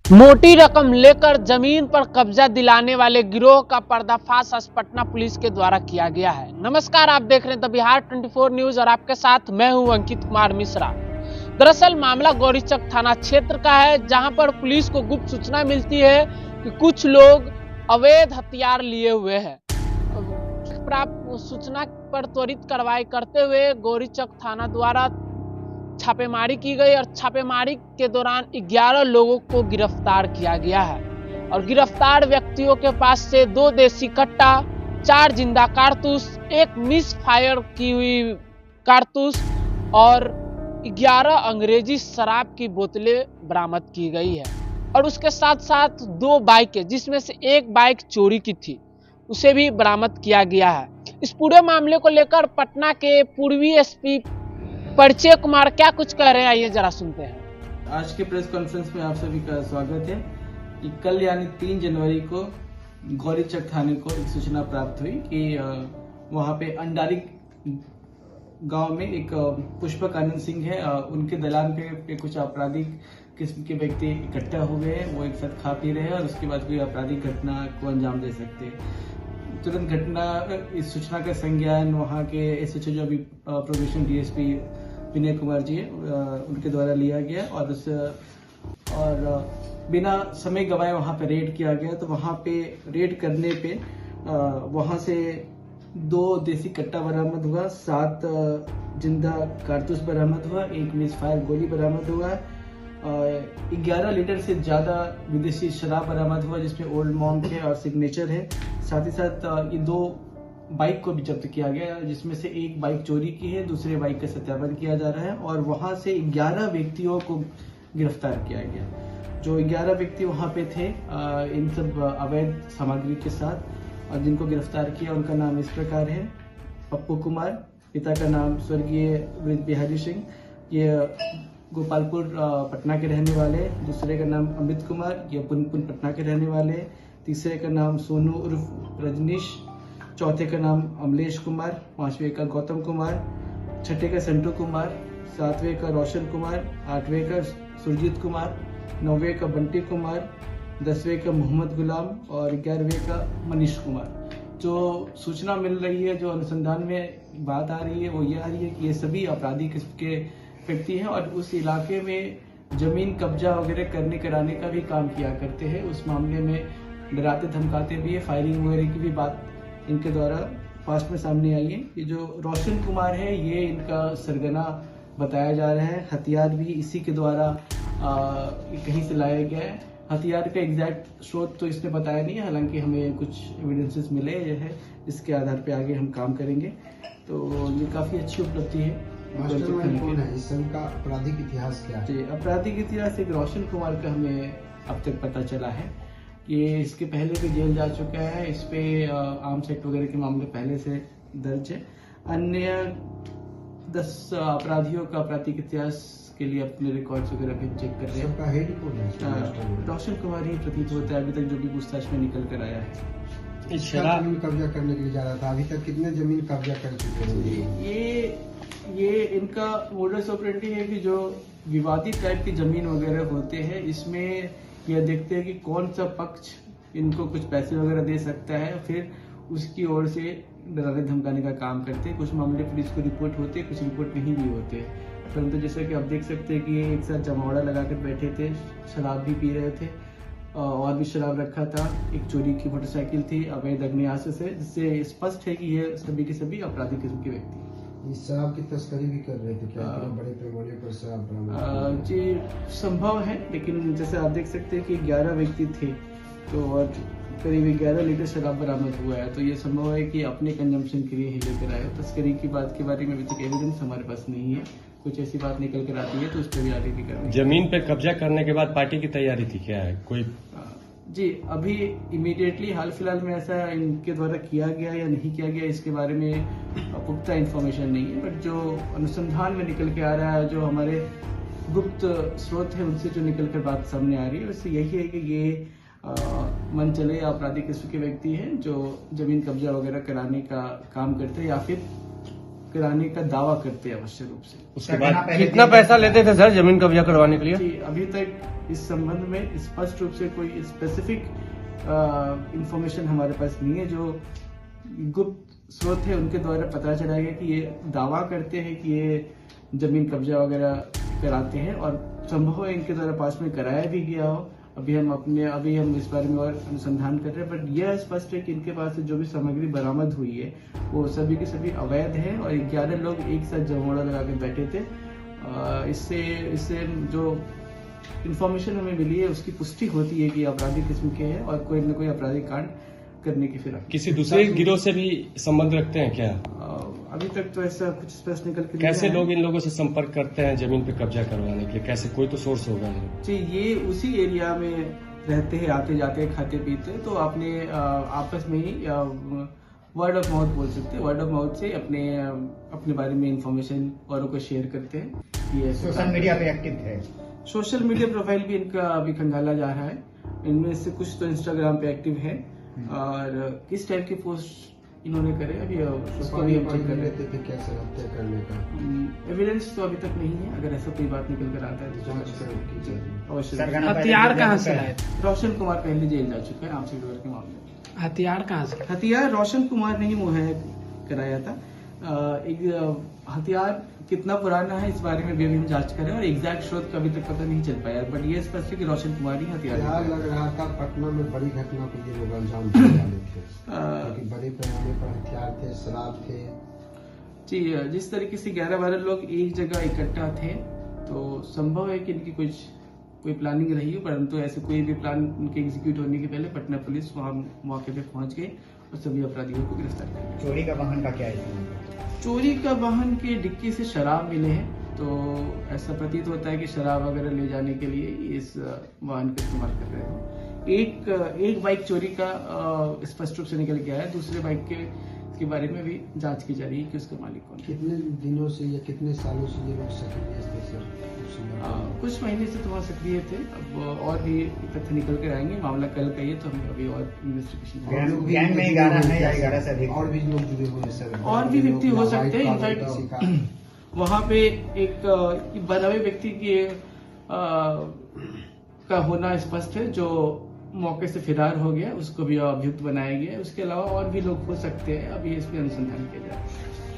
मोटी रकम लेकर जमीन पर कब्जा दिलाने वाले गिरोह का पर्दाफाश आज पटना पुलिस के द्वारा किया गया है। नमस्कार, आप देख रहे हैं द बिहार 24 न्यूज और आपके साथ मैं हूं अंकित कुमार मिश्रा। दरअसल मामला गौरीचक थाना क्षेत्र का है, जहां पर पुलिस को गुप्त सूचना मिलती है कि कुछ लोग अवैध हथियार लिए हुए हैं। प्राप्त सूचना पर त्वरित कार्रवाई करते हुए गौरीचक थाना द्वारा छापेमारी की गई और छापेमारी के दौरान 11 लोगों को गिरफ्तार किया गया है और गिरफ्तार व्यक्तियों के पास से 2 देसी कट्टा, 4 जिंदा कारतूस, 1 मिस फायर की हुई कारतूस और 11 अंग्रेजी शराब की बोतलें बरामद की गई है और उसके साथ साथ 2 बाइकें, जिसमें से एक बाइक चोरी की थी, उसे भी बरामद किया गया है। इस पूरे मामले को लेकर पटना के पूर्वी एसपी परिचय कुमार क्या कुछ कह रहे हैं, आइए जरा सुनते हैं। आज के प्रेस कॉन्फ्रेंस में आप सभी का स्वागत है कि कल यानी 3 जनवरी को गौरीचक थाने को एक सूचना प्राप्त हुई कि वहां पे अंडारी गांव में एक पुष्पक आनंद सिंह है, उनके दलान पे कुछ आपराधिक किस्म के व्यक्ति इकट्ठा हुए हैं। वो एक साथ खा पी रहे हैं और उसके बाद कोई आपराधिक घटना को अंजाम दे सकते हैं। तुरंत घटना इस सूचना का संज्ञान वहां के एसएचओ जो अभी प्रोबेशन डीएसपी विनय कुमार जी है, उनके द्वारा लिया गया और बिना समय गवाए वहां पे रेड किया गया। तो वहां पे रेड करने पे वहां से 2 देसी कट्टा बरामद हुआ, 7 जिंदा कारतूस बरामद हुआ, 1 मिस फायर गोली बरामद हुआ, 11 लीटर से ज्यादा विदेशी शराब बरामद हुआ, जिसमें ओल्ड मॉन्क है और सिग्नेचर है। साथ ही साथ ये 2 बाइक को भी जब्त किया गया, जिसमें से एक बाइक चोरी की है, दूसरे बाइक का सत्यापन किया जा रहा है और वहां से 11 व्यक्तियों को गिरफ्तार किया गया। जो 11 व्यक्ति वहां पे थे, इन सब अवैध सामग्री के साथ, और जिनको गिरफ्तार किया उनका नाम इस प्रकार है: पप्पू कुमार, पिता का नाम स्वर्गीय बिहारी सिंह, ये गोपालपुर पटना के रहने वाले। दूसरे का नाम अमित कुमार, ये पुनपुन पटना के रहने वाले। तीसरे का नाम सोनू उर्फ रजनीश, चौथे का नाम अमलेश कुमार, 5वें का गौतम कुमार, 6ठे का संटू कुमार, 7वें का रोशन कुमार, 8वें का सुरजीत कुमार, 9वें का बंटी कुमार, 10वें का मोहम्मद गुलाम और 11वें का मनीष कुमार। जो सूचना मिल रही है, जो अनुसंधान में बात आ रही है, वो ये आ रही है कि ये सभी अपराधी किस्म के व्यक्ति हैं और उस इलाके में जमीन कब्जा वगैरह करने कराने का भी काम किया करते हैं। उस मामले में डराते धमकाते भी है, फायरिंग वगैरह की भी बात इनके द्वारा फास्ट में सामने आई है। ये जो रोशन कुमार है, ये इनका सरगना बताया जा रहा है। हथियार भी इसी के द्वारा कहीं से लाया गया है। हथियार का एग्जैक्ट स्रोत तो इसने बताया नहीं है, हालांकि हमें कुछ एविडेंसेस मिले हैं, इसके आधार पे आगे हम काम करेंगे। तो ये काफी अच्छी उपलब्धि है। मास्टरमाइंड कौन है इस का आपराधिक इतिहास क्या है? जी, आपराधिक इतिहास एक रोशन कुमार का हमें अब तक पता चला है कि इसके पहले भी जेल जा चुका है। इस पे आर्म्स एक्ट वगैरह के मामले पहले से दर्ज है। अन्य 10 अपराधियों का आपराधिक इतिहास के लिए अपने रिकॉर्ड्स वगैरह भी चेक कर रहे हैं। सबका हेड कौन है? रोशन कुमार ही प्रतीत होता है अभी तक, जो भी पूछताछ में निकल कर आया है। जमीन कब्जा करने के लिए जा रहा था, अभी तक कितने जमीन कब्जा कर चुके हैं? ये इनका मोडस ऑपरेंडी है कि जो विवादित टाइप की जमीन वगैरह होते हैं, इसमें यह देखते हैं कि कौन सा पक्ष इनको कुछ पैसे वगैरह दे सकता है, फिर उसकी ओर से डराने धमकाने का काम करते हैं। कुछ मामले पुलिस को रिपोर्ट होते हैं, कुछ रिपोर्ट नहीं भी होते। परंतु जैसा कि आप देख सकते हैं कि ये एक साथ जमावड़ा लगाकर बैठे थे, शराब भी पी रहे थे और भी शराब रखा था। एक चोरी की मोटरसाइकिल थी अवैध अग्नियास्त्र से, जिससे स्पष्ट है कि ये सभी के सभी आपराधिक किस्म के व्यक्ति हैं। इस शराब की तस्करी भी कर रहे थे क्या? बड़े पैमाने पर शराब बरामद? जी, संभव है, लेकिन जैसे आप देख सकते हैं कि 11 व्यक्ति थे, तो और करीब 11 लीटर शराब बरामद हुआ है। तो ये संभव है कि अपने कंजम्पशन के लिए ही लेकर आए। तस्करी की बात के बारे में अभी तक एविडेंस हमारे पास नहीं है। कुछ ऐसी बात निकल कर आती है तो उस पर भी आगे भी करेंगे। जमीन पे कब्जा करने के बाद पार्टी की तैयारी थी क्या है कोई? जी, अभी इमीडिएटली हाल फिलहाल में ऐसा इनके द्वारा किया गया या नहीं किया गया, इसके बारे में पुख्ता इन्फॉर्मेशन नहीं है। बट जो अनुसंधान में निकल के आ रहा है, जो हमारे गुप्त स्रोत है, उनसे जो निकल कर बात सामने आ रही है, उससे यही है कि ये मन चले आपराधिक किस्म के व्यक्ति हैं जो जमीन कब्जा वगैरह कराने का काम करते हैं या फिर कराने का दावा करते हैं अवश्य रूप से। उसके बाद कितना पैसा लेते थे सर जमीन कब्जा करवाने के लिए? जी, अभी तक इस संबंध में स्पष्ट रूप से कोई स्पेसिफिक इंफॉर्मेशन हमारे पास नहीं है। जो गुप्त स्रोत है उनके द्वारा पता चला गया कि ये दावा करते हैं कि ये जमीन कब्जा वगैरह कराते हैं और संभव है इनके द्वारा पास में कराया भी गया हो। अभी हम इस बारे में और अनुसंधान कर रहे हैं, बट यह स्पष्ट है कि इनके पास से जो भी सामग्री बरामद हुई है वो सभी के सभी अवैध है और 11 लोग एक साथ जमोड़ा लगा के बैठे थे। इससे जो इंफॉर्मेशन हमें मिली है उसकी पुष्टि होती है कि आपराधिक किस्म के हैं और कोई न कोई आपराधिक कांड करने की फिराक। किसी दूसरे गिरोह से भी संबंध रखते हैं क्या? अभी तक तो ऐसा कुछ स्पष्ट निकल के कैसे लोग इन लोगों से संपर्क करते हैं जमीन पे कब्जा करवाने के लिए? कैसे, कोई तो सोर्स होगा? जी, ये उसी एरिया में रहते हैं, आते जाते खाते पीते, तो अपने आपस में ही वर्ड ऑफ माउथ बोल सकते हैं। वर्ड ऑफ माउथ से अपने बारे में इंफॉर्मेशन औरों को शेयर करते हैं। ये सोशल मीडिया पे एक्टिव है। सोशल मीडिया प्रोफाइल भी इनका अभी खंगाला जा रहा है। इनमें से कुछ तो इंस्टाग्राम पे एक्टिव है और किस टाइप की पोस्ट इन्होंने करे अभी उसको भी हम चेक कर रहे थे। कैसे हत्या करने का एविडेंस तो अभी तक नहीं है। अगर ऐसा कोई बात निकल कर आता है तो जांच अवश्य। हथियार कहाँ से लाए? रोशन कुमार पहले जेल जा चुका है आमसी डोर के मामले में। हथियार कहाँ से? हथियार रोशन कुमार ने ही मुहैया कराया था। एक हथियार कितना पुराना है इस बारे में भी हम जांच करें और एग्जैक्ट स्रोत का अभी तक पता नहीं चल पाया, बट ये स्पष्ट है कि रोशन कुमार ही हथियार लग रहा था पटना में बड़ी घटना को ये लोग अंजाम देने वाले थे क्योंकि बड़े पैमाने पर हथियार थे, शराब थे। जी, जिस तरीके से 11-12 लोग एक जगह इकट्ठा थे तो संभव है कि इनकी कोई प्लानिंग रही हो, परंतु ऐसे कोई भी प्लान उनके एग्जीक्यूट होने के पहले पटना पुलिस वहां मौके पे पहुंच गई और सभी अपराधियों को गिरफ्तार कर लिया। चोरी का वाहन का क्या है? चोरी का वाहन के डिक्की से शराब मिले हैं, तो ऐसा प्रतीत होता है कि शराब वगैरह ले जाने के लिए इस वाहन का इस्तेमाल कर रहे हो। एक बाइक चोरी का स्पष्ट रूप से निकल के आया। दूसरे बाइक के बारे में भी जांच की जा रही है कि उसका मालिक कौन है। कितने दिनों से या कितने सालों से ये लोग सक्रिय थे? कुछ महीने से तो वहाँ सक्रिय थे। अब और भी तथ्य निकल कर आएंगे। मामला कल का ये तो हम अभी और इन्वेस्टिगेशन गैंग में 11 है या 11 से अधिक और भी लोग जुड़े हुए हैं सर? और भी व्यक्ति हो सकते हैं। इनफैक्ट वहाँ पे एक बनावे व्यक्ति की का होना स्पष्ट है जो मौके से फरार हो गया, उसको भी अभियुक्त बनाया गया है। उसके अलावा और भी लोग हो सकते हैं। अभी इस पे अनुसंधान किया जा रहा है।